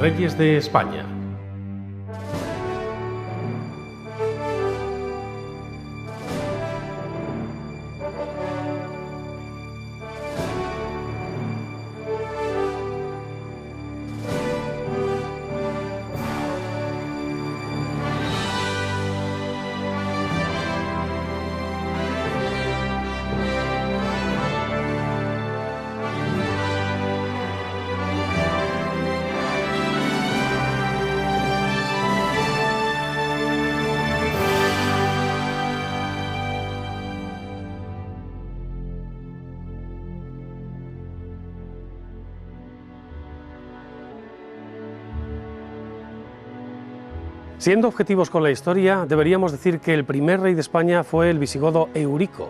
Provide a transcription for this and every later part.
Reyes de España. Siendo objetivos con la historia, deberíamos decir que el primer rey de España fue el visigodo Eurico.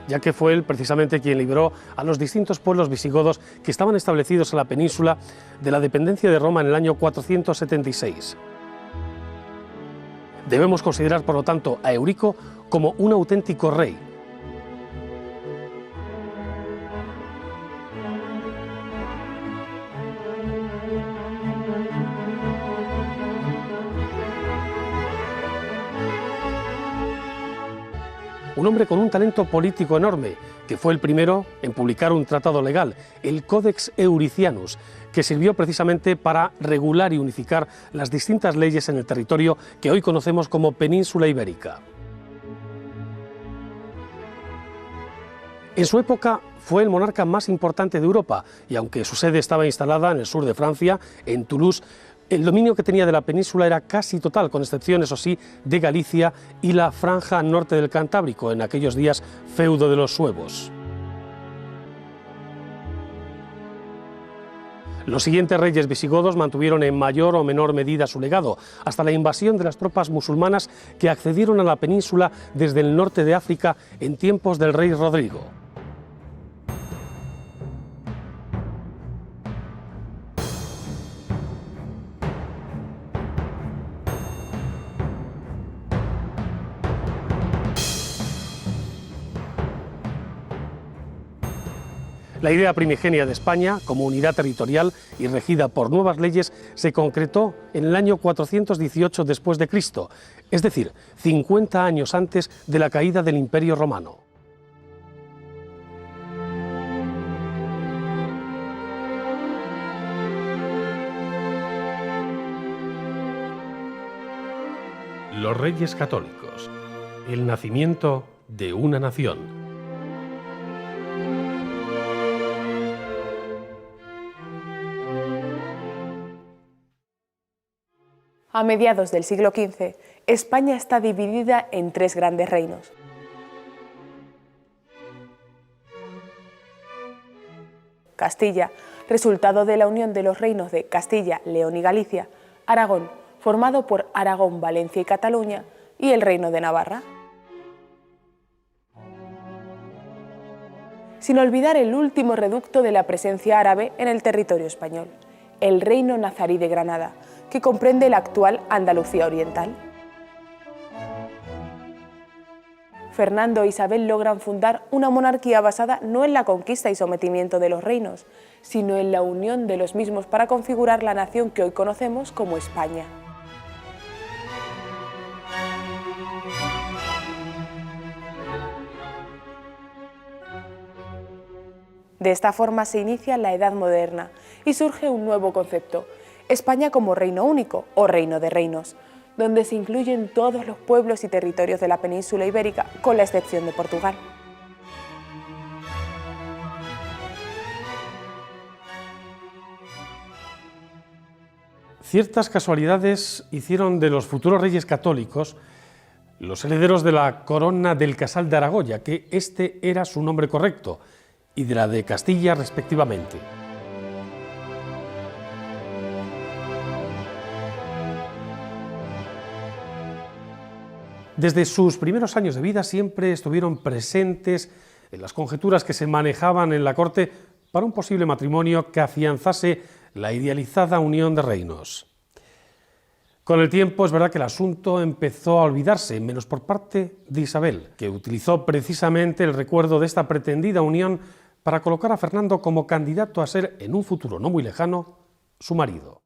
Ya que fue él precisamente quien libró a los distintos pueblos visigodos que estaban establecidos en la península de la dependencia de Roma en el año 476. Debemos considerar, por lo tanto, a Eurico como un auténtico rey. Un hombre con un talento político enorme, que fue el primero en publicar un tratado legal, el Codex Euricianus, que sirvió precisamente para regular y unificar las distintas leyes en el territorio que hoy conocemos como Península Ibérica. En su época fue el monarca más importante de Europa y aunque su sede estaba instalada en el sur de Francia, en Toulouse, el dominio que tenía de la península era casi total, con excepción, eso sí, de Galicia y la franja norte del Cantábrico, en aquellos días feudo de los suevos. Los siguientes reyes visigodos mantuvieron en mayor o menor medida su legado, hasta la invasión de las tropas musulmanas que accedieron a la península desde el norte de África en tiempos del rey Rodrigo. La idea primigenia de España, como unidad territorial y regida por nuevas leyes, se concretó en el año 418 después de Cristo, es decir, 50 años antes de la caída del Imperio Romano. Los Reyes Católicos. El nacimiento de una nación. A mediados del siglo XV, España está dividida en tres grandes reinos. Castilla, resultado de la unión de los reinos de Castilla, León y Galicia; Aragón, formado por Aragón, Valencia y Cataluña; y el Reino de Navarra. Sin olvidar el último reducto de la presencia árabe en el territorio español, el Reino Nazarí de Granada, que comprende la actual Andalucía Oriental. Fernando e Isabel logran fundar una monarquía basada no en la conquista y sometimiento de los reinos, sino en la unión de los mismos para configurar la nación que hoy conocemos como España. De esta forma se inicia la Edad Moderna y surge un nuevo concepto: España como reino único o reino de reinos, donde se incluyen todos los pueblos y territorios de la península ibérica, con la excepción de Portugal. Ciertas casualidades hicieron de los futuros reyes católicos los herederos de la corona del Casal de Aragón, ya que este era su nombre correcto, y de la de Castilla respectivamente. Desde sus primeros años de vida siempre estuvieron presentes en las conjeturas que se manejaban en la corte para un posible matrimonio que afianzase la idealizada unión de reinos. Con el tiempo es verdad que el asunto empezó a olvidarse, menos por parte de Isabel, que utilizó precisamente el recuerdo de esta pretendida unión para colocar a Fernando como candidato a ser, en un futuro no muy lejano, su marido.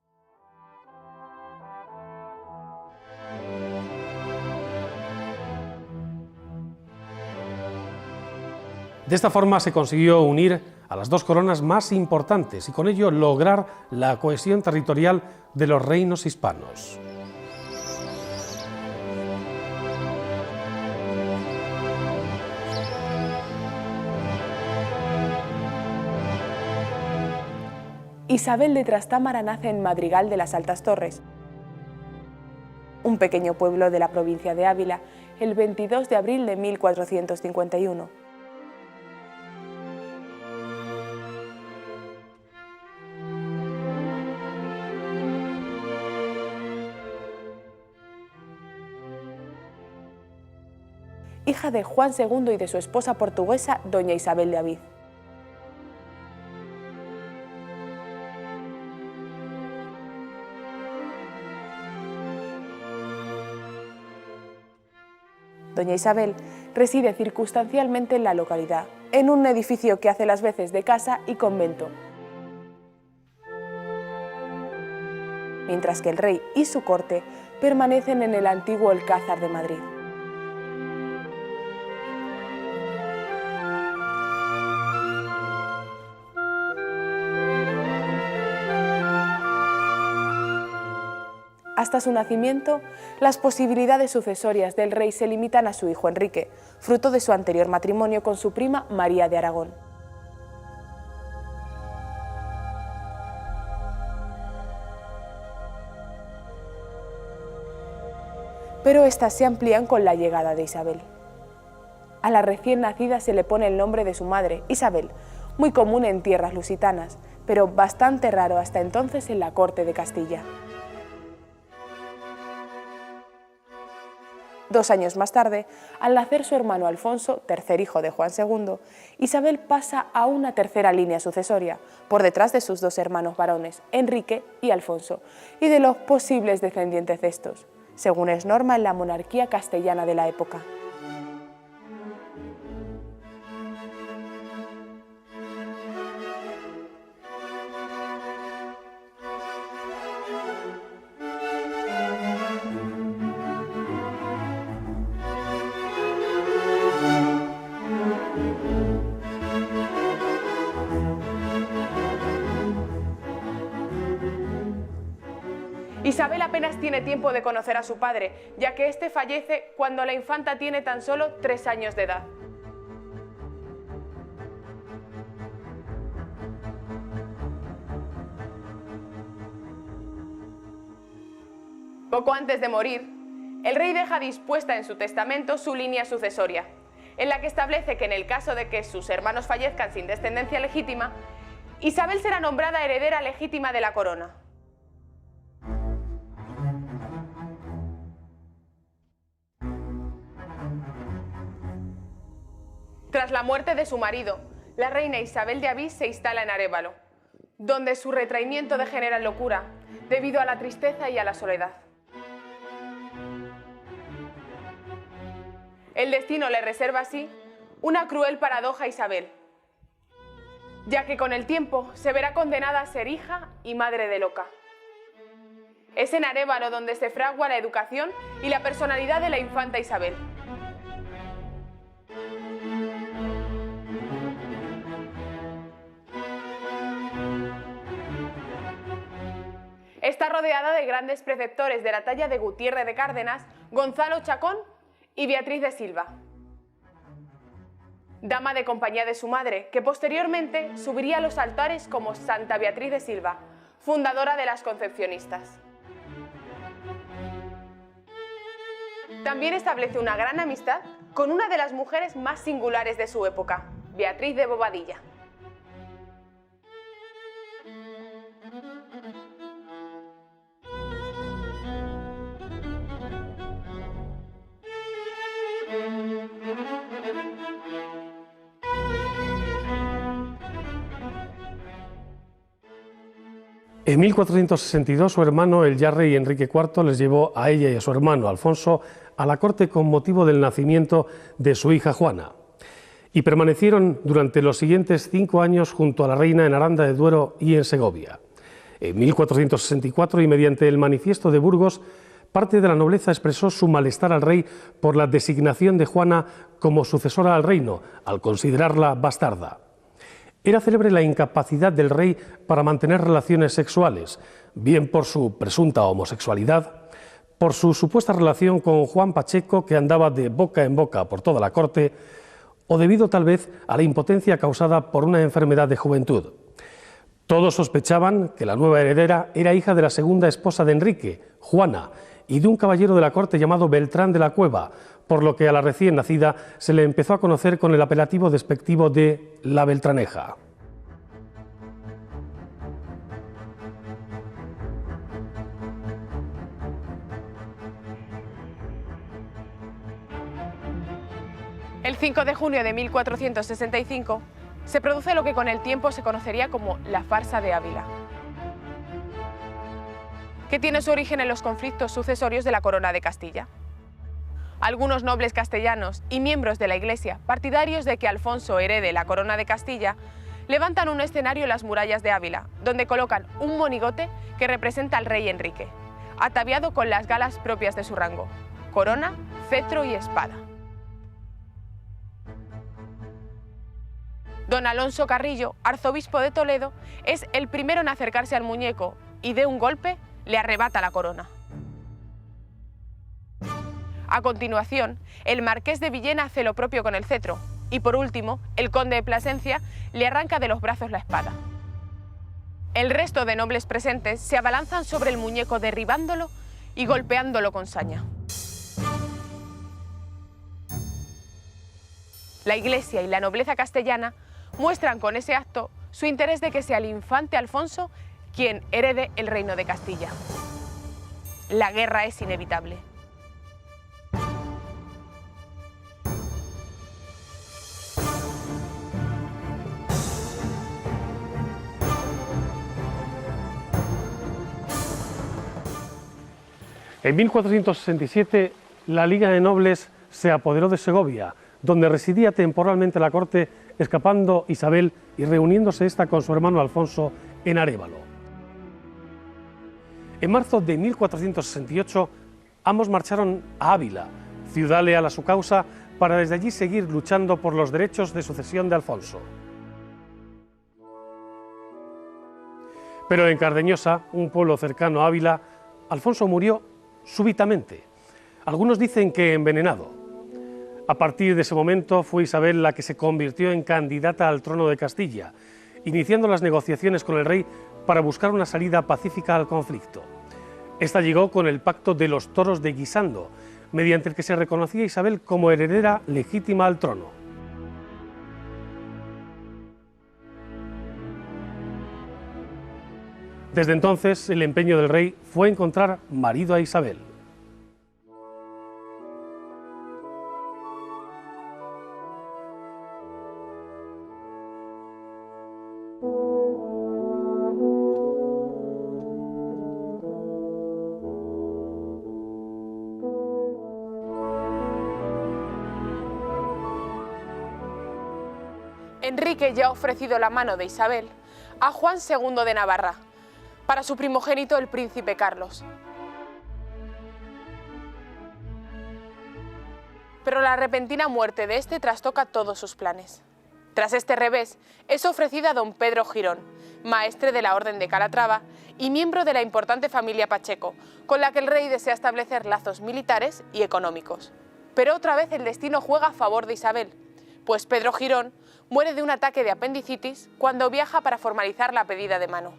De esta forma se consiguió unir a las dos coronas más importantes y con ello lograr la cohesión territorial de los reinos hispanos. Isabel de Trastámara nace en Madrigal de las Altas Torres, un pequeño pueblo de la provincia de Ávila, el 22 de abril de 1451. Hija de Juan II y de su esposa portuguesa, doña Isabel de Aviz. Doña Isabel reside circunstancialmente en la localidad, en un edificio que hace las veces de casa y convento, mientras que el rey y su corte permanecen en el antiguo Alcázar de Madrid. Hasta su nacimiento, las posibilidades sucesorias del rey se limitan a su hijo Enrique, fruto de su anterior matrimonio con su prima María de Aragón. Pero estas se amplían con la llegada de Isabel. A la recién nacida se le pone el nombre de su madre, Isabel, muy común en tierras lusitanas, pero bastante raro hasta entonces en la corte de Castilla. 2 años más tarde, al nacer su hermano Alfonso, tercer hijo de Juan II, Isabel pasa a una tercera línea sucesoria, por detrás de sus 2 hermanos varones, Enrique y Alfonso, y de los posibles descendientes de estos, según es norma en la monarquía castellana de la época. Isabel apenas tiene tiempo de conocer a su padre, ya que éste fallece cuando la infanta tiene tan solo 3 años de edad. Poco antes de morir, el rey deja dispuesta en su testamento su línea sucesoria, en la que establece que en el caso de que sus hermanos fallezcan sin descendencia legítima, Isabel será nombrada heredera legítima de la corona. Tras la muerte de su marido, la reina Isabel de Aviz se instala en Arévalo, donde su retraimiento degenera en locura, debido a la tristeza y a la soledad. El destino le reserva así una cruel paradoja a Isabel, ya que con el tiempo se verá condenada a ser hija y madre de loca. Es en Arévalo donde se fragua la educación y la personalidad de la infanta Isabel. Está rodeada de grandes preceptores de la talla de Gutiérrez de Cárdenas, Gonzalo Chacón y Beatriz de Silva, dama de compañía de su madre, que posteriormente subiría a los altares como Santa Beatriz de Silva, fundadora de las Concepcionistas. También establece una gran amistad con una de las mujeres más singulares de su época, Beatriz de Bobadilla. En 1462 su hermano, el ya rey Enrique IV, les llevó a ella y a su hermano Alfonso a la corte con motivo del nacimiento de su hija Juana, y permanecieron durante los siguientes 5 años junto a la reina en Aranda de Duero y en Segovia. En 1464, y mediante el Manifiesto de Burgos, parte de la nobleza expresó su malestar al rey por la designación de Juana como sucesora al reino, al considerarla bastarda. Era célebre la incapacidad del rey para mantener relaciones sexuales, bien por su presunta homosexualidad, por su supuesta relación con Juan Pacheco, que andaba de boca en boca por toda la corte, o debido tal vez a la impotencia causada por una enfermedad de juventud. Todos sospechaban que la nueva heredera era hija de la segunda esposa de Enrique, Juana, y de un caballero de la corte llamado Beltrán de la Cueva, por lo que a la recién nacida se le empezó a conocer con el apelativo despectivo de la Beltraneja. El 5 de junio de 1465 se produce lo que con el tiempo se conocería como la farsa de Ávila, que tiene su origen en los conflictos sucesorios de la corona de Castilla. Algunos nobles castellanos y miembros de la Iglesia, partidarios de que Alfonso herede la corona de Castilla, levantan un escenario en las murallas de Ávila, donde colocan un monigote que representa al rey Enrique, ataviado con las galas propias de su rango: corona, cetro y espada. Don Alonso Carrillo, arzobispo de Toledo, es el primero en acercarse al muñeco y de un golpe le arrebata la corona. A continuación, el marqués de Villena hace lo propio con el cetro y, por último, el conde de Plasencia le arranca de los brazos la espada. El resto de nobles presentes se abalanzan sobre el muñeco derribándolo y golpeándolo con saña. La Iglesia y la nobleza castellana muestran con ese acto su interés de que sea el infante Alfonso quien herede el reino de Castilla. La guerra es inevitable. En 1467, la Liga de Nobles se apoderó de Segovia, donde residía temporalmente la corte, escapando Isabel y reuniéndose esta con su hermano Alfonso en Arévalo. En marzo de 1468, ambos marcharon a Ávila, ciudad leal a su causa, para desde allí seguir luchando por los derechos de sucesión de Alfonso. Pero en Cardeñosa, un pueblo cercano a Ávila, Alfonso murió súbitamente. Algunos dicen que envenenado. A partir de ese momento fue Isabel la que se convirtió en candidata al trono de Castilla, iniciando las negociaciones con el rey para buscar una salida pacífica al conflicto. Esta llegó con el pacto de los toros de Guisando, mediante el que se reconocía a Isabel como heredera legítima al trono. Desde entonces, el empeño del rey fue encontrar marido a Isabel. Enrique ya ha ofrecido la mano de Isabel a Juan II de Navarra, para su primogénito el príncipe Carlos. Pero la repentina muerte de este trastoca todos sus planes. Tras este revés, es ofrecida a don Pedro Girón, maestre de la Orden de Calatrava y miembro de la importante familia Pacheco, con la que el rey desea establecer lazos militares y económicos. Pero otra vez el destino juega a favor de Isabel, pues Pedro Girón muere de un ataque de apendicitis cuando viaja para formalizar la pedida de mano.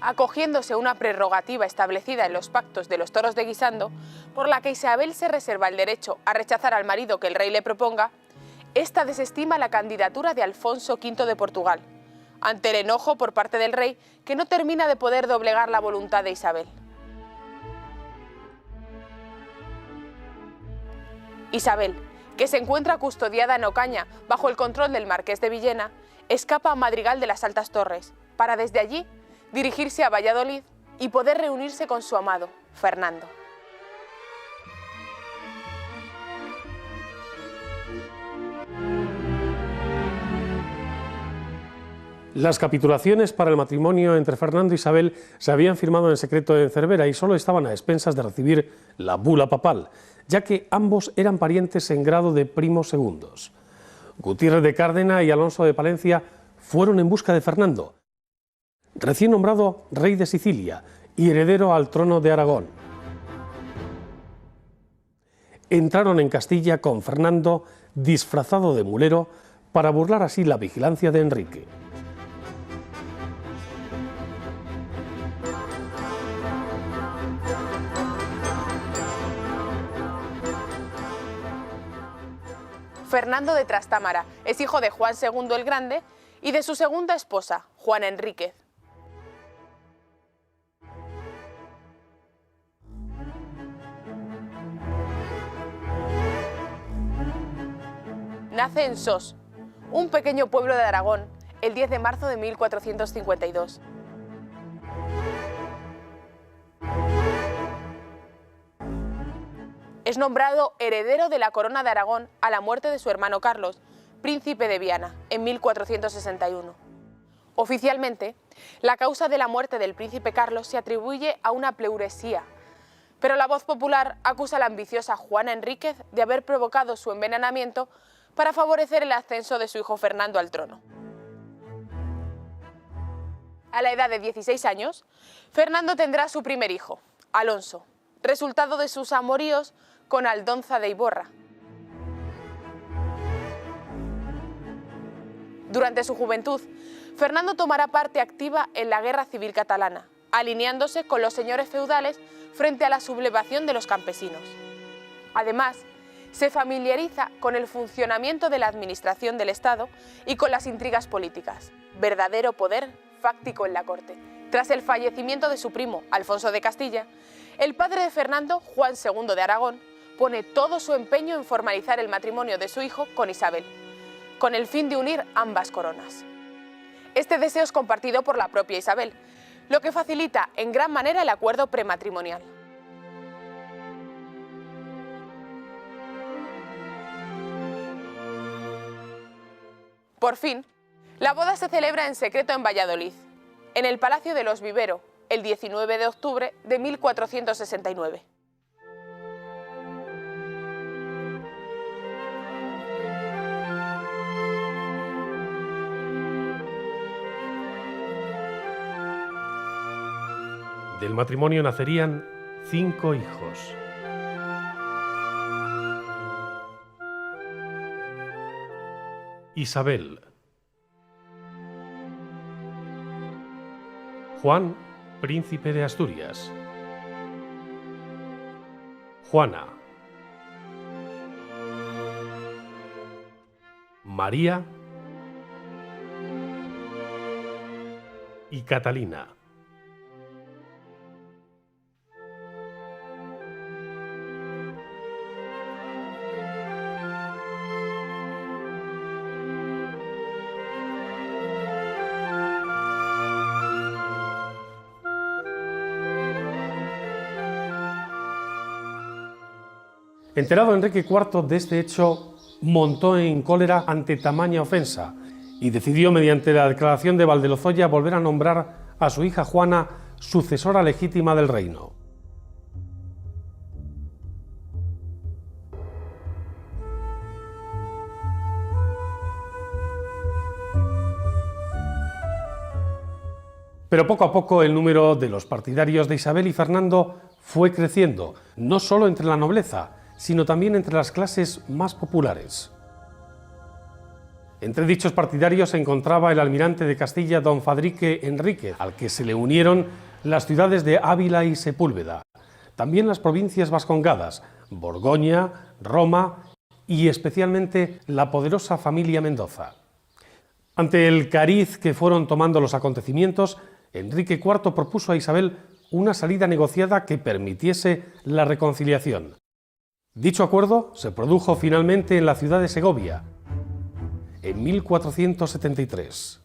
acogiéndose a una prerrogativa establecida en los pactos de los toros de Guisando, por la que Isabel se reserva el derecho a rechazar al marido que el rey le proponga, esta desestima la candidatura de Alfonso V de Portugal, ante el enojo por parte del rey que no termina de poder doblegar la voluntad de Isabel. Isabel, que se encuentra custodiada en Ocaña bajo el control del marqués de Villena, escapa a Madrigal de las Altas Torres, para desde allí dirigirse a Valladolid y poder reunirse con su amado, Fernando. Las capitulaciones para el matrimonio entre Fernando e Isabel se habían firmado en secreto en Cervera y solo estaban a expensas de recibir la bula papal, ya que ambos eran parientes en grado de primos segundos. Gutiérrez de Cárdena y Alonso de Palencia fueron en busca de Fernando, recién nombrado rey de Sicilia y heredero al trono de Aragón. Entraron en Castilla con Fernando disfrazado de mulero para burlar así la vigilancia de Enrique. Fernando de Trastámara es hijo de Juan II el Grande y de su segunda esposa, Juana Enríquez. Nace en Sos, un pequeño pueblo de Aragón, el 10 de marzo de 1452. Es nombrado heredero de la corona de Aragón a la muerte de su hermano Carlos, príncipe de Viana, en 1461. Oficialmente, la causa de la muerte del príncipe Carlos se atribuye a una pleuresía, pero la voz popular acusa a la ambiciosa Juana Enríquez de haber provocado su envenenamiento para favorecer el ascenso de su hijo Fernando al trono. A la edad de 16 años, Fernando tendrá su primer hijo, Alonso, resultado de sus amoríos con Aldonza de Iborra. Durante su juventud, Fernando tomará parte activa en la Guerra Civil Catalana, alineándose con los señores feudales frente a la sublevación de los campesinos. Además, se familiariza con el funcionamiento de la administración del Estado y con las intrigas políticas, verdadero poder fáctico en la corte. Tras el fallecimiento de su primo, Alfonso de Castilla, el padre de Fernando, Juan II de Aragón, pone todo su empeño en formalizar el matrimonio de su hijo con Isabel, con el fin de unir ambas coronas. Este deseo es compartido por la propia Isabel, lo que facilita en gran manera el acuerdo prematrimonial. Por fin, la boda se celebra en secreto en Valladolid, en el Palacio de los Vivero, el 19 de octubre de 1469. Del matrimonio nacerían 5 hijos. Isabel, Juan, príncipe de Asturias, Juana, María y Catalina. Enterado Enrique IV de este hecho, montó en cólera ante tamaña ofensa y decidió, mediante la declaración de Valdelozoya, volver a nombrar a su hija Juana sucesora legítima del reino. Pero poco a poco el número de los partidarios de Isabel y Fernando fue creciendo, no solo entre la nobleza, sino también entre las clases más populares. Entre dichos partidarios se encontraba el almirante de Castilla, don Fadrique Enríquez, al que se le unieron las ciudades de Ávila y Sepúlveda, también las provincias vascongadas, Borgoña, Roma y especialmente la poderosa familia Mendoza. Ante el cariz que fueron tomando los acontecimientos, Enrique IV propuso a Isabel una salida negociada que permitiese la reconciliación. Dicho acuerdo se produjo finalmente en la ciudad de Segovia, en 1473.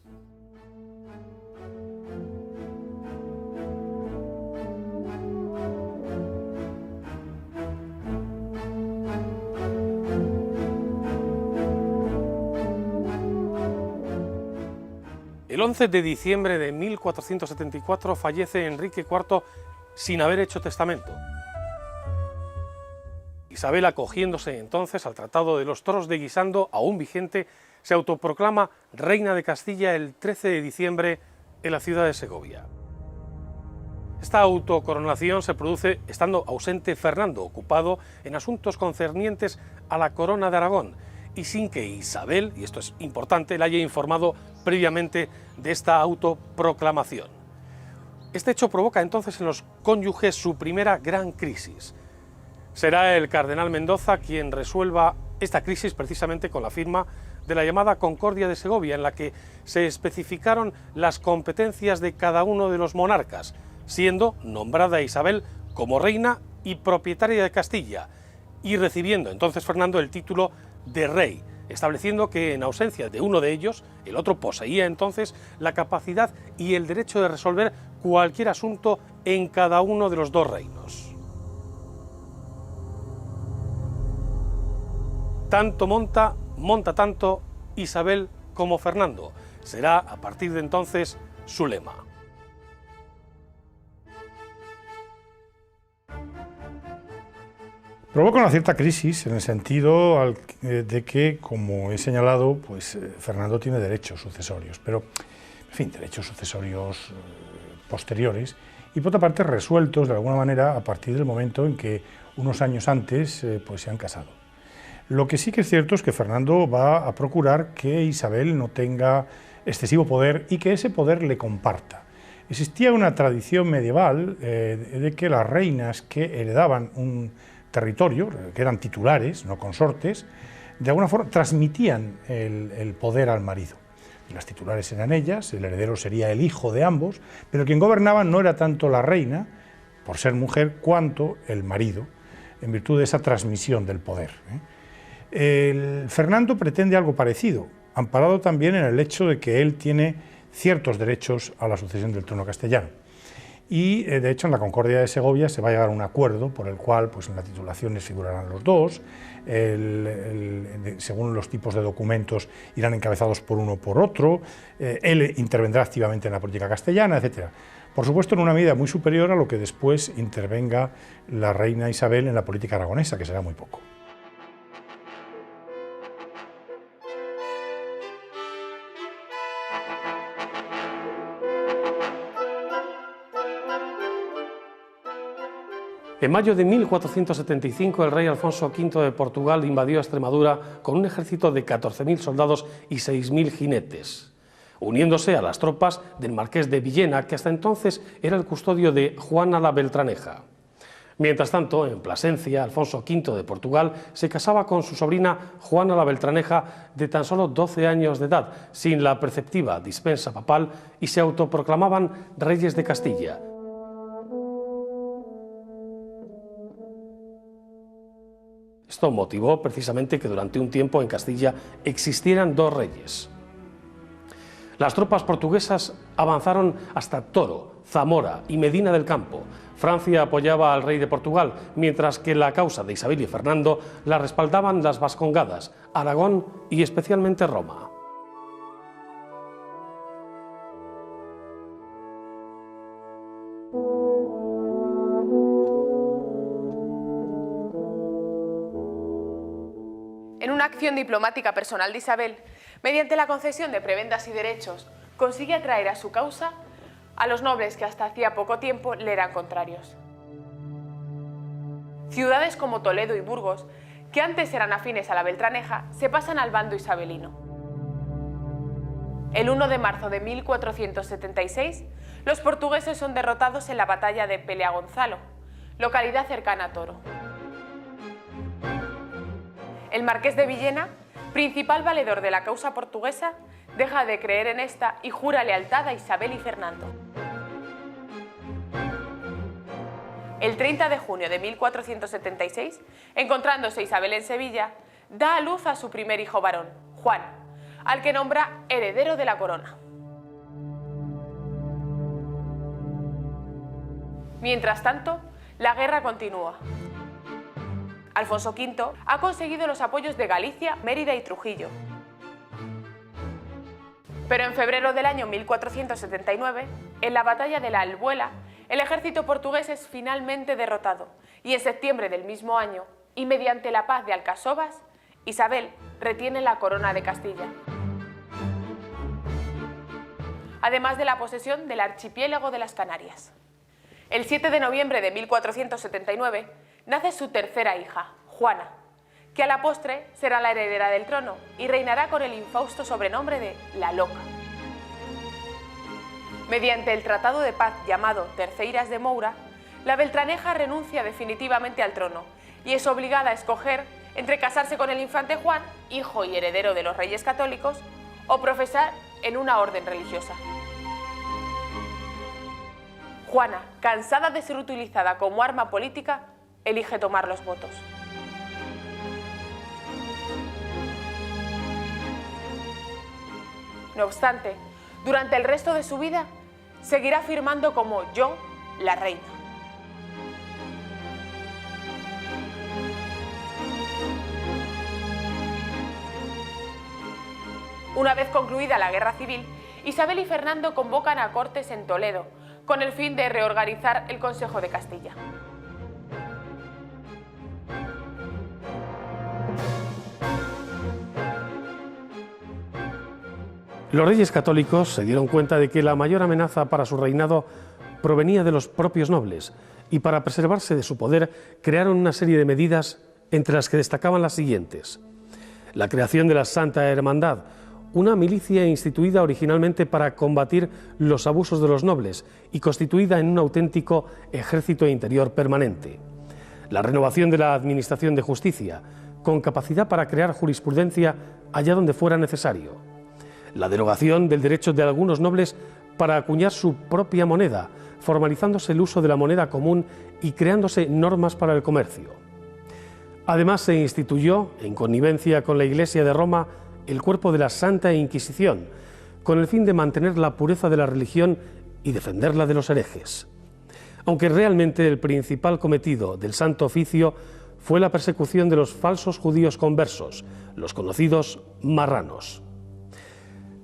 El 11 de diciembre de 1474 fallece Enrique IV sin haber hecho testamento. Isabel, acogiéndose entonces al Tratado de los Toros de Guisando, aún vigente, se autoproclama reina de Castilla el 13 de diciembre en la ciudad de Segovia. Esta autocoronación se produce estando ausente Fernando, ocupado en asuntos concernientes a la corona de Aragón, y sin que Isabel, y esto es importante, la haya informado previamente de esta autoproclamación. Este hecho provoca entonces en los cónyuges su primera gran crisis. Será el cardenal Mendoza quien resuelva esta crisis precisamente con la firma de la llamada Concordia de Segovia, en la que se especificaron las competencias de cada uno de los monarcas, siendo nombrada Isabel como reina y propietaria de Castilla, y recibiendo entonces Fernando el título de rey, estableciendo que en ausencia de uno de ellos, el otro poseía entonces la capacidad y el derecho de resolver cualquier asunto en cada uno de los dos reinos. Tanto monta tanto Isabel como Fernando. Será a partir de entonces su lema. Provoca una cierta crisis en el sentido de que, como he señalado, pues Fernando tiene derechos sucesorios, pero, en fin, derechos sucesorios posteriores y, por otra parte, resueltos de alguna manera a partir del momento en que unos años antes pues se han casado. Lo que sí que es cierto es que Fernando va a procurar que Isabel no tenga excesivo poder y que ese poder le comparta. Existía una tradición medieval de que las reinas que heredaban un territorio, que eran titulares, no consortes, de alguna forma transmitían el poder al marido. Las titulares eran ellas, el heredero sería el hijo de ambos, pero quien gobernaba no era tanto la reina, por ser mujer, cuanto el marido, en virtud de esa transmisión del poder. Fernando pretende algo parecido, amparado también en el hecho de que él tiene ciertos derechos a la sucesión del trono castellano. Y, de hecho, en la Concordia de Segovia se va a llegar a un acuerdo por el cual pues, en las titulaciones figurarán los dos, según los tipos de documentos irán encabezados por uno o por otro, él intervendrá activamente en la política castellana, etc. Por supuesto, en una medida muy superior a lo que después intervenga la reina Isabel en la política aragonesa, que será muy poco. En mayo de 1475 el rey Alfonso V de Portugal invadió Extremadura con un ejército de 14.000 soldados y 6.000 jinetes, uniéndose a las tropas del marqués de Villena, que hasta entonces era el custodio de Juana la Beltraneja. Mientras tanto, en Plasencia, Alfonso V de Portugal se casaba con su sobrina Juana la Beltraneja, de tan solo 12 años de edad, sin la preceptiva dispensa papal, y se autoproclamaban reyes de Castilla. Esto motivó precisamente que durante un tiempo en Castilla existieran dos reyes. Las tropas portuguesas avanzaron hasta Toro, Zamora y Medina del Campo. Francia apoyaba al rey de Portugal, mientras que la causa de Isabel y Fernando la respaldaban las Vascongadas, Aragón y especialmente Roma. En una acción diplomática personal de Isabel, mediante la concesión de prebendas y derechos, consigue atraer a su causa a los nobles que hasta hacía poco tiempo le eran contrarios. Ciudades como Toledo y Burgos, que antes eran afines a la Beltraneja, se pasan al bando isabelino. El 1 de marzo de 1476, los portugueses son derrotados en la batalla de Peleagonzalo, localidad cercana a Toro. El marqués de Villena, principal valedor de la causa portuguesa, deja de creer en esta y jura lealtad a Isabel y Fernando. El 30 de junio de 1476, encontrándose Isabel en Sevilla, da a luz a su primer hijo varón, Juan, al que nombra heredero de la corona. Mientras tanto, la guerra continúa. Alfonso V ha conseguido los apoyos de Galicia, Mérida y Trujillo. Pero en febrero del año 1479, en la batalla de la Albuela, el ejército portugués es finalmente derrotado y en septiembre del mismo año, y mediante la paz de Alcasovas, Isabel retiene la corona de Castilla. Además de la posesión del archipiélago de las Canarias. El 7 de noviembre de 1479 nace su tercera hija, Juana, que a la postre será la heredera del trono y reinará con el infausto sobrenombre de La Loca. Mediante el tratado de paz llamado Terceiras de Moura, la Beltraneja renuncia definitivamente al trono y es obligada a escoger entre casarse con el infante Juan, hijo y heredero de los reyes católicos, o profesar en una orden religiosa. Juana, cansada de ser utilizada como arma política, elige tomar los votos. No obstante, durante el resto de su vida, seguirá firmando como yo, la reina. Una vez concluida la guerra civil, Isabel y Fernando convocan a Cortes en Toledo, con el fin de reorganizar el Consejo de Castilla. Los reyes católicos se dieron cuenta de que la mayor amenaza para su reinado provenía de los propios nobles y para preservarse de su poder crearon una serie de medidas entre las que destacaban las siguientes. La creación de la Santa Hermandad, una milicia instituida originalmente para combatir los abusos de los nobles y constituida en un auténtico ejército interior permanente. La renovación de la administración de justicia, con capacidad para crear jurisprudencia allá donde fuera necesario. La derogación del derecho de algunos nobles para acuñar su propia moneda, formalizándose el uso de la moneda común y creándose normas para el comercio. Además, se instituyó, en connivencia con la Iglesia de Roma, el cuerpo de la Santa Inquisición, con el fin de mantener la pureza de la religión y defenderla de los herejes. Aunque realmente el principal cometido del Santo Oficio fue la persecución de los falsos judíos conversos, los conocidos marranos.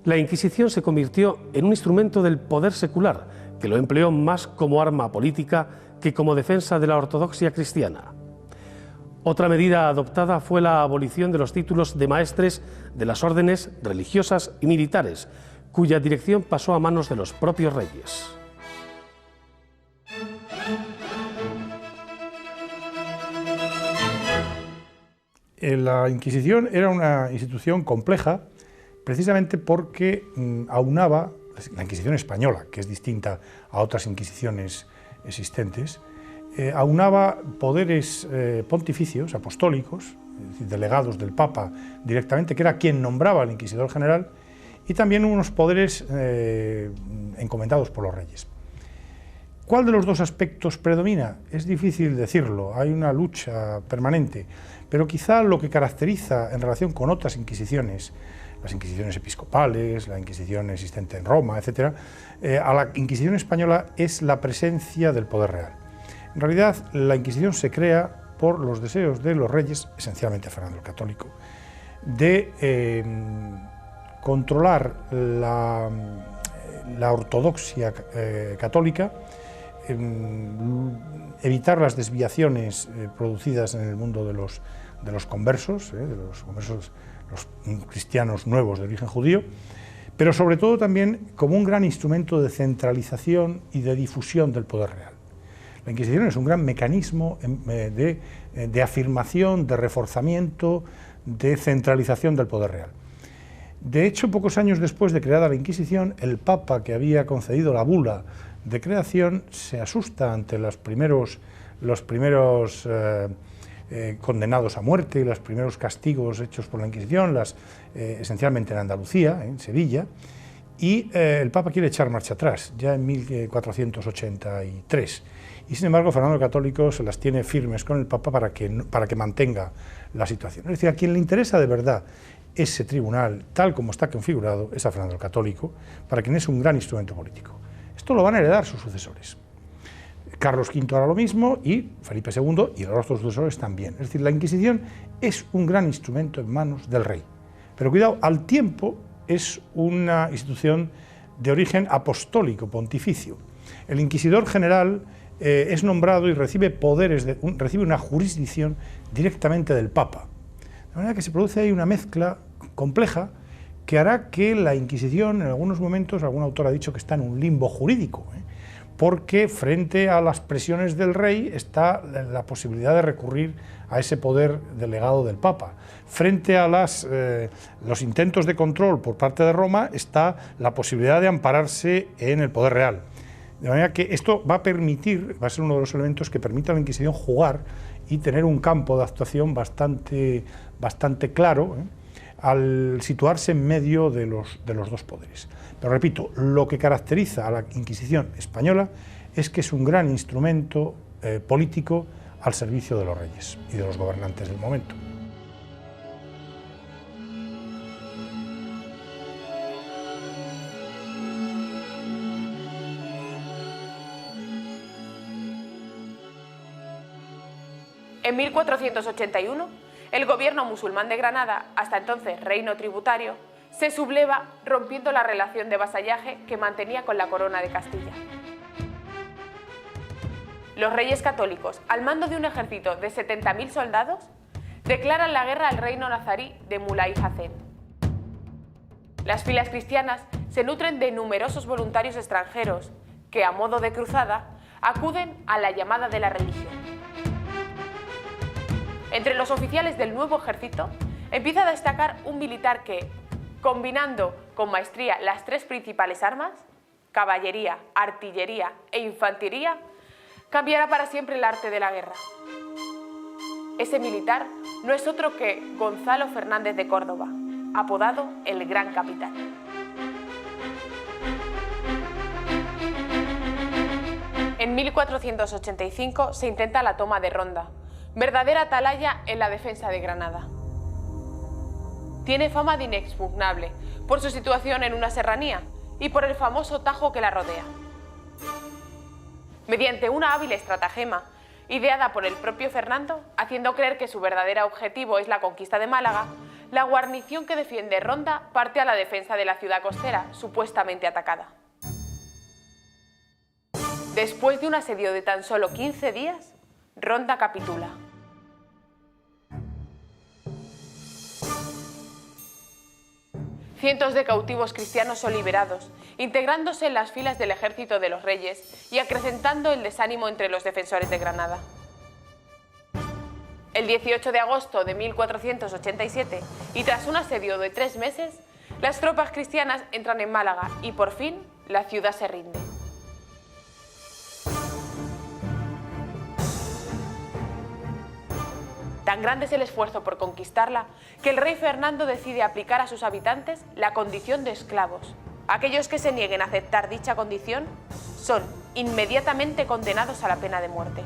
La Inquisición se convirtió en un instrumento del poder secular, que lo empleó más como arma política que como defensa de la ortodoxia cristiana. Otra medida adoptada fue la abolición de los títulos de maestres de las órdenes religiosas y militares, cuya dirección pasó a manos de los propios reyes. La Inquisición era una institución compleja, precisamente porque aunaba, la Inquisición española, que es distinta a otras inquisiciones existentes, aunaba poderes pontificios, apostólicos, es decir, delegados del Papa directamente, que era quien nombraba al Inquisidor General, y también unos poderes encomendados por los reyes. ¿Cuál de los dos aspectos predomina? Es difícil decirlo, hay una lucha permanente, pero quizá lo que caracteriza en relación con otras inquisiciones, las inquisiciones episcopales, la Inquisición existente en Roma, etc., a la Inquisición española es la presencia del poder real. En realidad, la Inquisición se crea por los deseos de los reyes, esencialmente Fernando el Católico, de controlar la ortodoxia católica, evitar las desviaciones producidas en el mundo de los conversos, los cristianos nuevos de origen judío, pero sobre todo también como un gran instrumento de centralización y de difusión del poder real. La Inquisición es un gran mecanismo de afirmación, de reforzamiento, de centralización del poder real. De hecho, pocos años después de creada la Inquisición, el Papa que había concedido la bula de creación se asusta ante los primeros condenados a muerte y los primeros castigos hechos por la Inquisición, esencialmente en Andalucía, en Sevilla, y el Papa quiere echar marcha atrás, ya en 1483. Y sin embargo, Fernando el Católico se las tiene firmes con el Papa para que mantenga la situación. Es decir, a quien le interesa de verdad ese tribunal, tal como está configurado, es a Fernando el Católico, para quien es un gran instrumento político. Esto lo van a heredar sus sucesores. Carlos V hará lo mismo y Felipe II y los otros sucesores también. Es decir, la Inquisición es un gran instrumento en manos del rey. Pero cuidado, al tiempo es una institución de origen apostólico, pontificio. El inquisidor general es nombrado y recibe recibe una jurisdicción directamente del Papa. De manera que se produce ahí una mezcla compleja que hará que la Inquisición, en algunos momentos, algún autor ha dicho que está en un limbo jurídico, porque frente a las presiones del rey está la posibilidad de recurrir a ese poder delegado del Papa. Frente a los intentos de control por parte de Roma está la posibilidad de ampararse en el poder real. De manera que esto va a ser uno de los elementos que permita a la Inquisición jugar y tener un campo de actuación bastante claro, al situarse en medio de los dos poderes. Pero repito, lo que caracteriza a la Inquisición española es que es un gran instrumento político al servicio de los reyes y de los gobernantes del momento. En 1481, el gobierno musulmán de Granada, hasta entonces reino tributario, se subleva rompiendo la relación de vasallaje que mantenía con la corona de Castilla. Los reyes católicos, al mando de un ejército de 70.000 soldados, declaran la guerra al reino nazarí de Mulay Hacén. Las filas cristianas se nutren de numerosos voluntarios extranjeros que, a modo de cruzada, acuden a la llamada de la religión. Entre los oficiales del nuevo ejército empieza a destacar un militar que, combinando con maestría las tres principales armas, caballería, artillería e infantería, cambiará para siempre el arte de la guerra. Ese militar no es otro que Gonzalo Fernández de Córdoba, apodado el Gran Capitán. En 1485 se intenta la toma de Ronda, verdadera atalaya en la defensa de Granada. Tiene fama de inexpugnable por su situación en una serranía y por el famoso Tajo que la rodea. Mediante una hábil estratagema, ideada por el propio Fernando, haciendo creer que su verdadero objetivo es la conquista de Málaga, la guarnición que defiende Ronda parte a la defensa de la ciudad costera, supuestamente atacada. Después de un asedio de tan solo 15 días, Ronda capitula. Cientos de cautivos cristianos son liberados, integrándose en las filas del ejército de los reyes y acrecentando el desánimo entre los defensores de Granada. El 18 de agosto de 1487, y tras un asedio de 3 meses, las tropas cristianas entran en Málaga y por fin la ciudad se rinde. Tan grande es el esfuerzo por conquistarla que el rey Fernando decide aplicar a sus habitantes la condición de esclavos. Aquellos que se nieguen a aceptar dicha condición son inmediatamente condenados a la pena de muerte.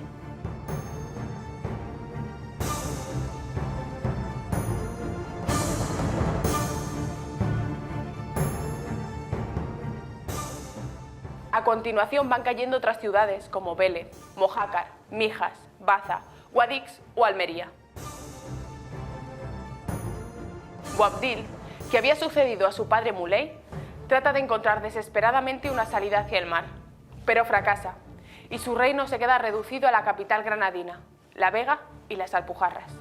A continuación van cayendo otras ciudades como Vélez, Mojácar, Mijas, Baza, Guadix o Almería. Boabdil, que había sucedido a su padre Muley, trata de encontrar desesperadamente una salida hacia el mar, pero fracasa, y su reino se queda reducido a la capital granadina, La Vega y las Alpujarras.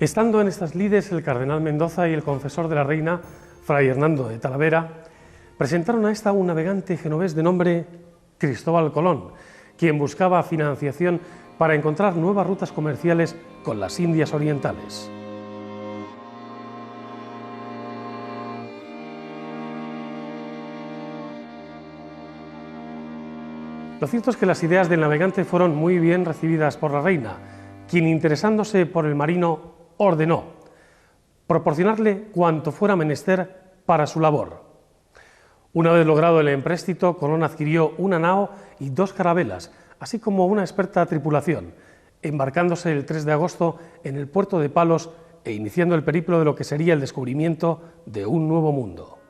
Estando en estas lides, el cardenal Mendoza y el confesor de la reina, fray Hernando de Talavera, presentaron a esta un navegante genovés de nombre Cristóbal Colón, quien buscaba financiación para encontrar nuevas rutas comerciales con las Indias Orientales. Lo cierto es que las ideas del navegante fueron muy bien recibidas por la reina, quien, interesándose por el marino, ordenó proporcionarle cuanto fuera menester para su labor. Una vez logrado el empréstito, Colón adquirió una nao y 2 carabelas, así como una experta tripulación, embarcándose el 3 de agosto en el puerto de Palos e iniciando el periplo de lo que sería el descubrimiento de un nuevo mundo.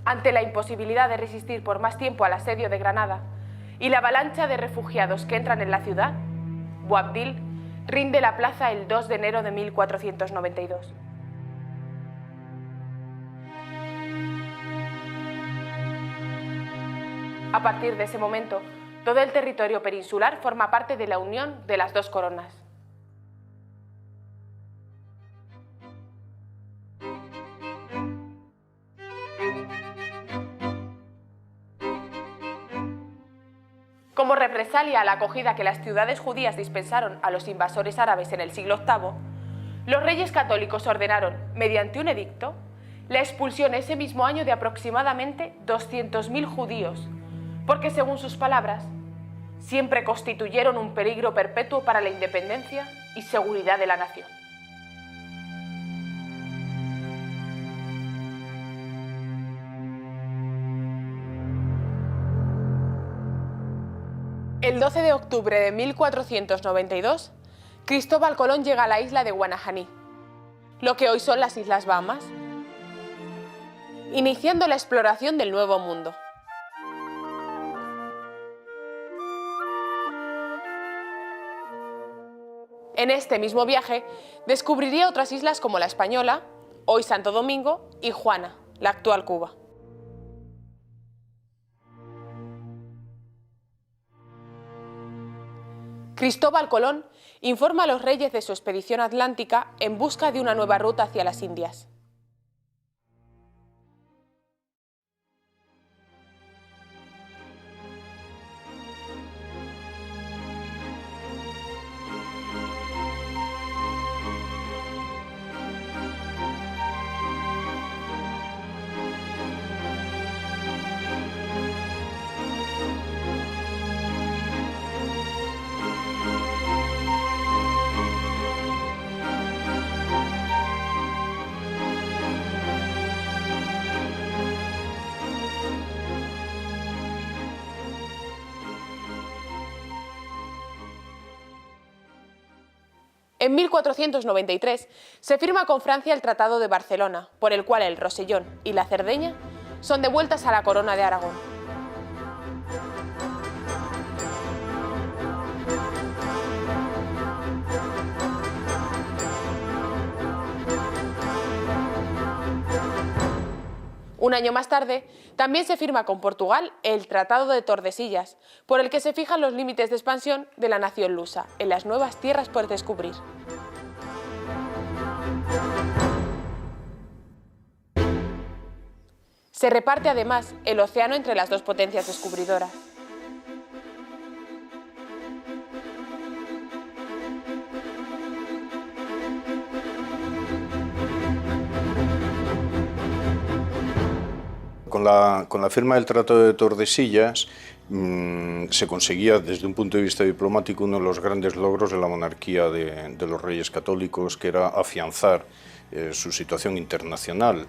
Ante la imposibilidad de resistir por más tiempo al asedio de Granada y la avalancha de refugiados que entran en la ciudad, Boabdil rinde la plaza el 2 de enero de 1492. A partir de ese momento, todo el territorio peninsular forma parte de la unión de las dos coronas. Como represalia a la acogida que las ciudades judías dispensaron a los invasores árabes en el siglo VIII, los reyes católicos ordenaron, mediante un edicto, la expulsión ese mismo año de aproximadamente 200.000 judíos, porque, según sus palabras, siempre constituyeron un peligro perpetuo para la independencia y seguridad de la nación. El 12 de octubre de 1492, Cristóbal Colón llega a la isla de Guanajaní, lo que hoy son las Islas Bahamas, iniciando la exploración del Nuevo Mundo. En este mismo viaje, descubriría otras islas como La Española, hoy Santo Domingo, y Juana, la actual Cuba. Cristóbal Colón informa a los reyes de su expedición atlántica en busca de una nueva ruta hacia las Indias. En 1493 se firma con Francia el Tratado de Barcelona, por el cual el Rosellón y la Cerdeña son devueltas a la Corona de Aragón. Un año más tarde, también se firma con Portugal el Tratado de Tordesillas, por el que se fijan los límites de expansión de la nación lusa en las nuevas tierras por descubrir. Se reparte además el océano entre las dos potencias descubridoras. Con la firma del Tratado de Tordesillas se conseguía, desde un punto de vista diplomático, uno de los grandes logros de la monarquía de los reyes católicos, que era afianzar su situación internacional.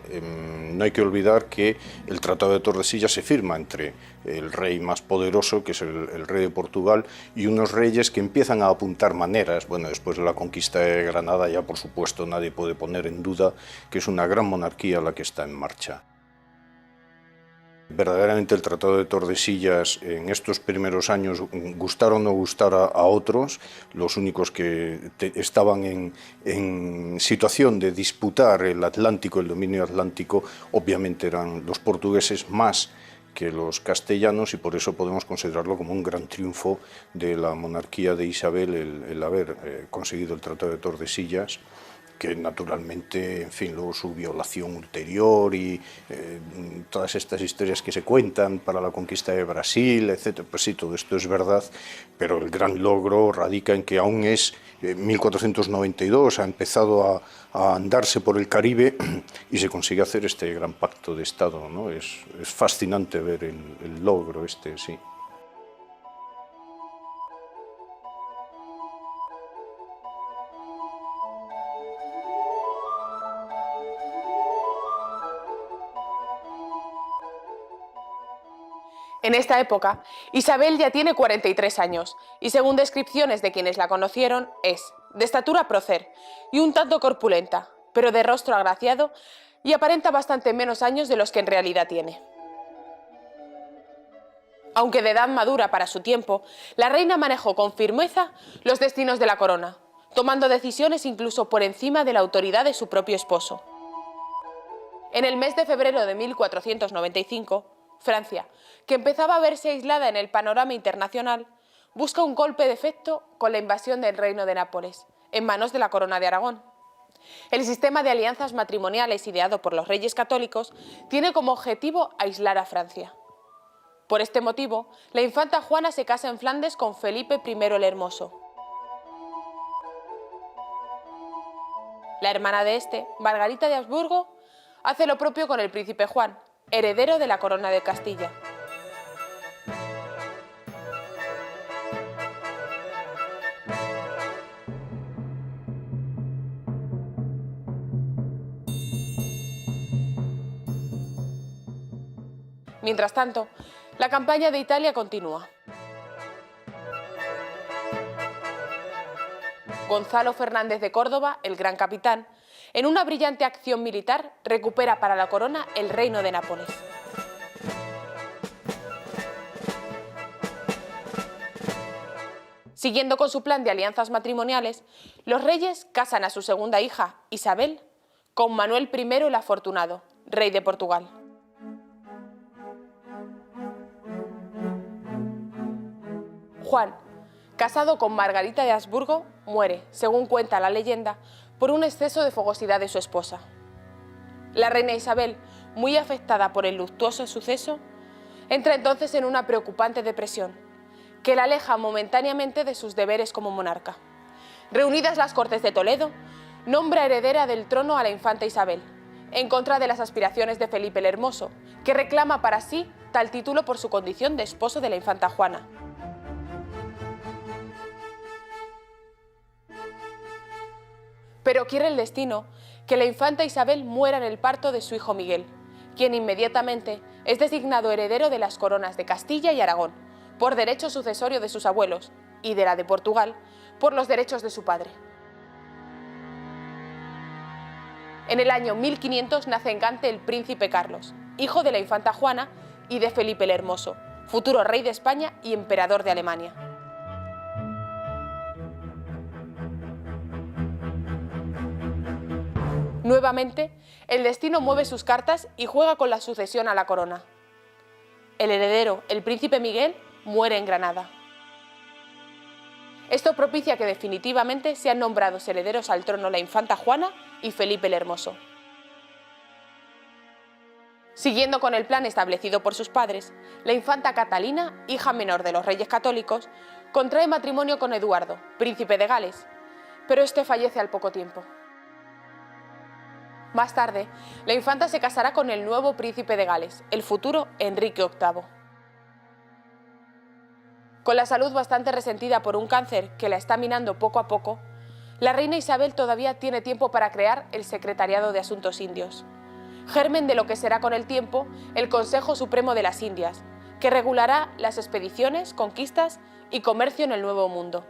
No hay que olvidar que el Tratado de Tordesillas se firma entre el rey más poderoso, que es el rey de Portugal, y unos reyes que empiezan a apuntar maneras. Bueno, después de la conquista de Granada ya, por supuesto, nadie puede poner en duda que es una gran monarquía la que está en marcha. Verdaderamente el Tratado de Tordesillas en estos primeros años, gustar o no gustar a otros, los únicos que estaban en situación de disputar el Atlántico, el dominio atlántico, obviamente eran los portugueses más que los castellanos, y por eso podemos considerarlo como un gran triunfo de la monarquía de Isabel el haber conseguido el Tratado de Tordesillas, que naturalmente, en fin, luego su violación ulterior y todas estas historias que se cuentan para la conquista de Brasil, etc. Pues sí, todo esto es verdad, pero el gran logro radica en que aún es 1492, ha empezado a andarse por el Caribe y se consigue hacer este gran pacto de Estado, ¿no? Es fascinante ver el logro este, sí. En esta época, Isabel ya tiene 43 años y, según descripciones de quienes la conocieron, es de estatura prócer y un tanto corpulenta, pero de rostro agraciado, y aparenta bastante menos años de los que en realidad tiene. Aunque de edad madura para su tiempo, la reina manejó con firmeza los destinos de la corona, tomando decisiones incluso por encima de la autoridad de su propio esposo. En el mes de febrero de 1495, Francia, que empezaba a verse aislada en el panorama internacional, busca un golpe de efecto con la invasión del Reino de Nápoles, en manos de la Corona de Aragón. El sistema de alianzas matrimoniales ideado por los reyes católicos tiene como objetivo aislar a Francia. Por este motivo, la infanta Juana se casa en Flandes con Felipe I el Hermoso. La hermana de este, Margarita de Habsburgo, hace lo propio con el príncipe Juan, heredero de la corona de Castilla. Mientras tanto, la campaña de Italia continúa. Gonzalo Fernández de Córdoba, el gran capitán, en una brillante acción militar, recupera para la corona el reino de Nápoles. Siguiendo con su plan de alianzas matrimoniales, los reyes casan a su segunda hija, Isabel, con Manuel I el Afortunado, rey de Portugal. Juan, casado con Margarita de Habsburgo, muere, según cuenta la leyenda, por un exceso de fogosidad de su esposa. La reina Isabel, muy afectada por el luctuoso suceso, entra entonces en una preocupante depresión, que la aleja momentáneamente de sus deberes como monarca. Reunidas las Cortes de Toledo, nombra heredera del trono a la infanta Isabel, en contra de las aspiraciones de Felipe el Hermoso, que reclama para sí tal título por su condición de esposo de la infanta Juana. Pero quiere el destino que la infanta Isabel muera en el parto de su hijo Miguel, quien inmediatamente es designado heredero de las coronas de Castilla y Aragón, por derecho sucesorio de sus abuelos, y de la de Portugal, por los derechos de su padre. En el año 1500 nace en Gante el príncipe Carlos, hijo de la infanta Juana y de Felipe el Hermoso, futuro rey de España y emperador de Alemania. Nuevamente, el destino mueve sus cartas y juega con la sucesión a la corona. El heredero, el príncipe Miguel, muere en Granada. Esto propicia que definitivamente sean nombrados herederos al trono la infanta Juana y Felipe el Hermoso. Siguiendo con el plan establecido por sus padres, la infanta Catalina, hija menor de los reyes católicos, contrae matrimonio con Eduardo, príncipe de Gales, pero este fallece al poco tiempo. Más tarde, la infanta se casará con el nuevo príncipe de Gales, el futuro Enrique VIII. Con la salud bastante resentida por un cáncer que la está minando poco a poco, la reina Isabel todavía tiene tiempo para crear el Secretariado de Asuntos Indios, germen de lo que será con el tiempo el Consejo Supremo de las Indias, que regulará las expediciones, conquistas y comercio en el Nuevo Mundo.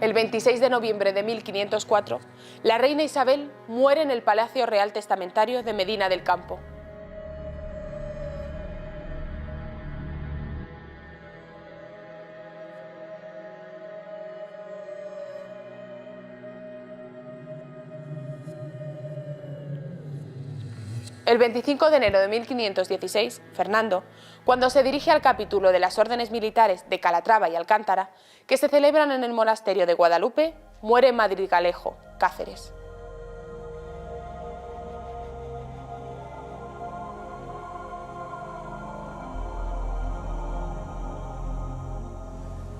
El 26 de noviembre de 1504, la reina Isabel muere en el Palacio Real Testamentario de Medina del Campo. El 25 de enero de 1516, Fernando, cuando se dirige al capítulo de las órdenes militares de Calatrava y Alcántara, que se celebran en el monasterio de Guadalupe, muere en Madrigalejo, Cáceres.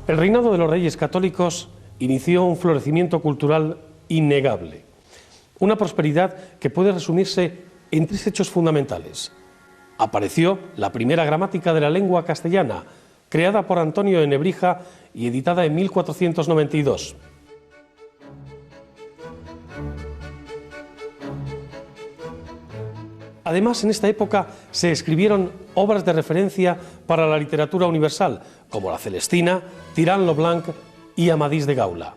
El reinado de los Reyes Católicos inició un florecimiento cultural innegable, una prosperidad que puede resumirse en tres hechos fundamentales. Apareció la primera gramática de la lengua castellana, creada por Antonio de Nebrija y editada en 1492. Además, en esta época se escribieron obras de referencia para la literatura universal, como la Celestina, Tirant lo Blanc y Amadís de Gaula.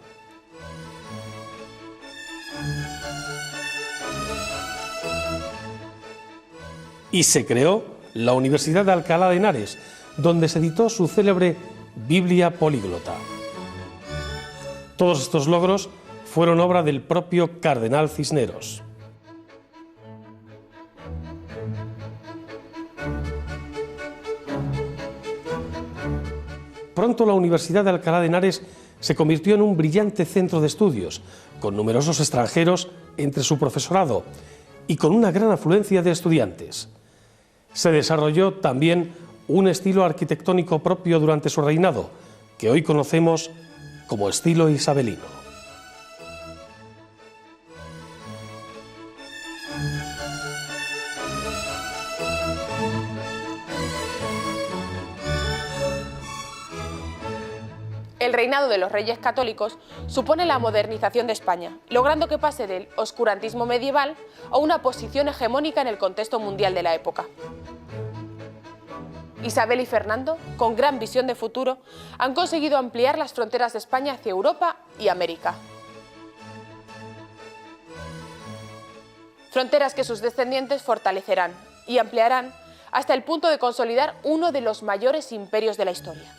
Y se creó la Universidad de Alcalá de Henares, donde se editó su célebre Biblia Políglota. Todos estos logros fueron obra del propio cardenal Cisneros. Pronto la Universidad de Alcalá de Henares se convirtió en un brillante centro de estudios, con numerosos extranjeros entre su profesorado y con una gran afluencia de estudiantes. Se desarrolló también un estilo arquitectónico propio durante su reinado, que hoy conocemos como estilo isabelino. El reinado de los Reyes Católicos supone la modernización de España, logrando que pase del oscurantismo medieval a una posición hegemónica en el contexto mundial de la época. Isabel y Fernando, con gran visión de futuro, han conseguido ampliar las fronteras de España hacia Europa y América. Fronteras que sus descendientes fortalecerán y ampliarán hasta el punto de consolidar uno de los mayores imperios de la historia.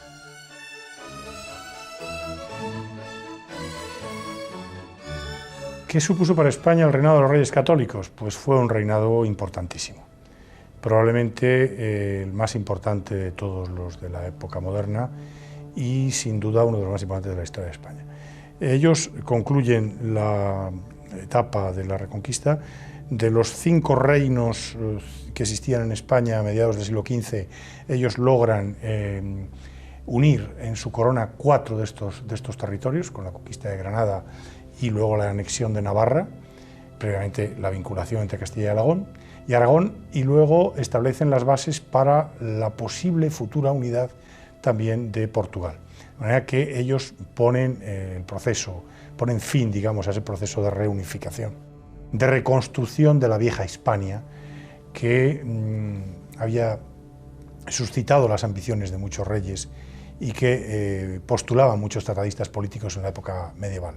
¿Qué supuso para España el reinado de los Reyes Católicos? Pues fue un reinado importantísimo, probablemente el más importante de todos los de la época moderna y sin duda uno de los más importantes de la historia de España. Ellos concluyen la etapa de la Reconquista. De los 5 reinos que existían en España a mediados del siglo XV, ellos logran unir en su corona 4 de estos territorios, con la conquista de Granada y luego la anexión de Navarra, previamente la vinculación entre Castilla y Aragón, y luego establecen las bases para la posible futura unidad también de Portugal. De manera que ellos ponen ponen fin, digamos, a ese proceso de reunificación, de reconstrucción de la vieja Hispania, que había suscitado las ambiciones de muchos reyes y que postulaban muchos tratadistas políticos en la época medieval.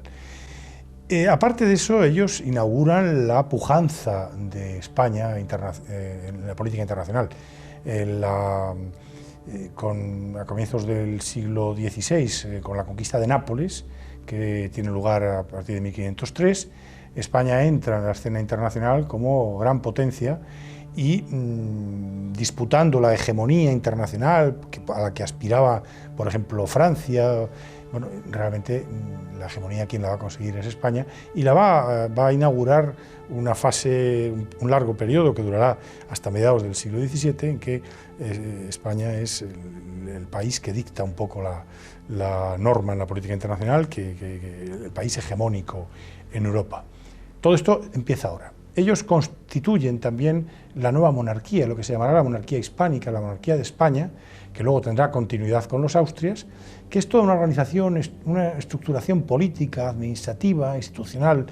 Aparte de eso, ellos inauguran la pujanza de España en la política internacional. A comienzos del siglo XVI, con la conquista de Nápoles, que tiene lugar a partir de 1503, España entra en la escena internacional como gran potencia y disputando la hegemonía internacional a la que aspiraba, por ejemplo, Francia. Bueno, realmente la hegemonía quien la va a conseguir es España, y la va a inaugurar una fase, un largo periodo que durará hasta mediados del siglo XVII, en que España es el país que dicta un poco la norma en la política internacional, el país hegemónico en Europa. Todo esto empieza ahora. Ellos constituyen también la nueva monarquía, lo que se llamará la monarquía hispánica, la monarquía de España, que luego tendrá continuidad con los Austrias, que es toda una organización, una estructuración política, administrativa, institucional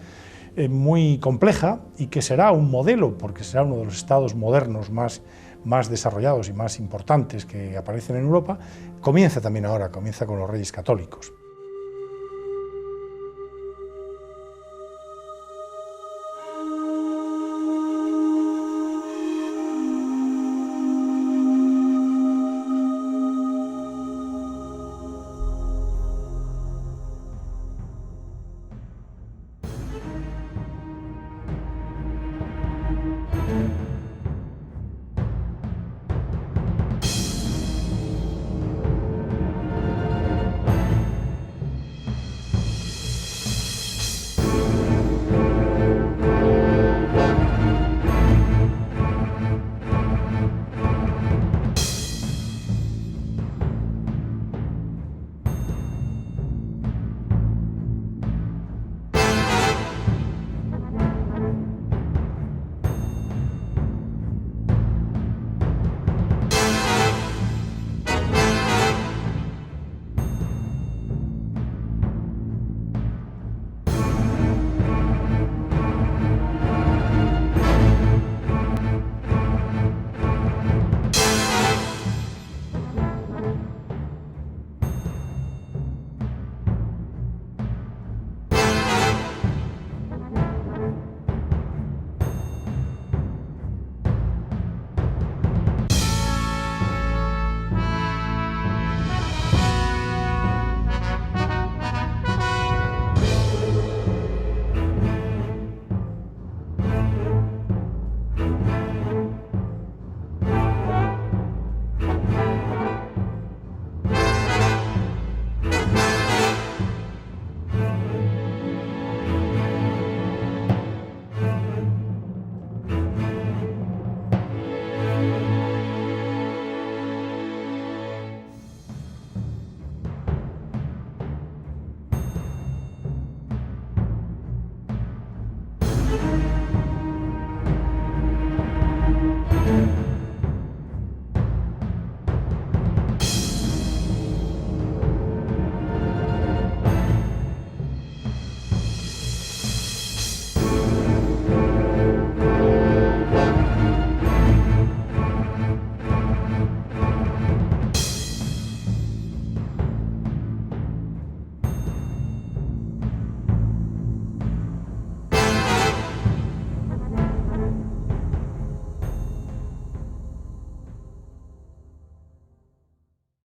muy compleja, y que será un modelo, porque será uno de los estados modernos más desarrollados y más importantes que aparecen en Europa. Comienza también ahora, comienza con los Reyes Católicos.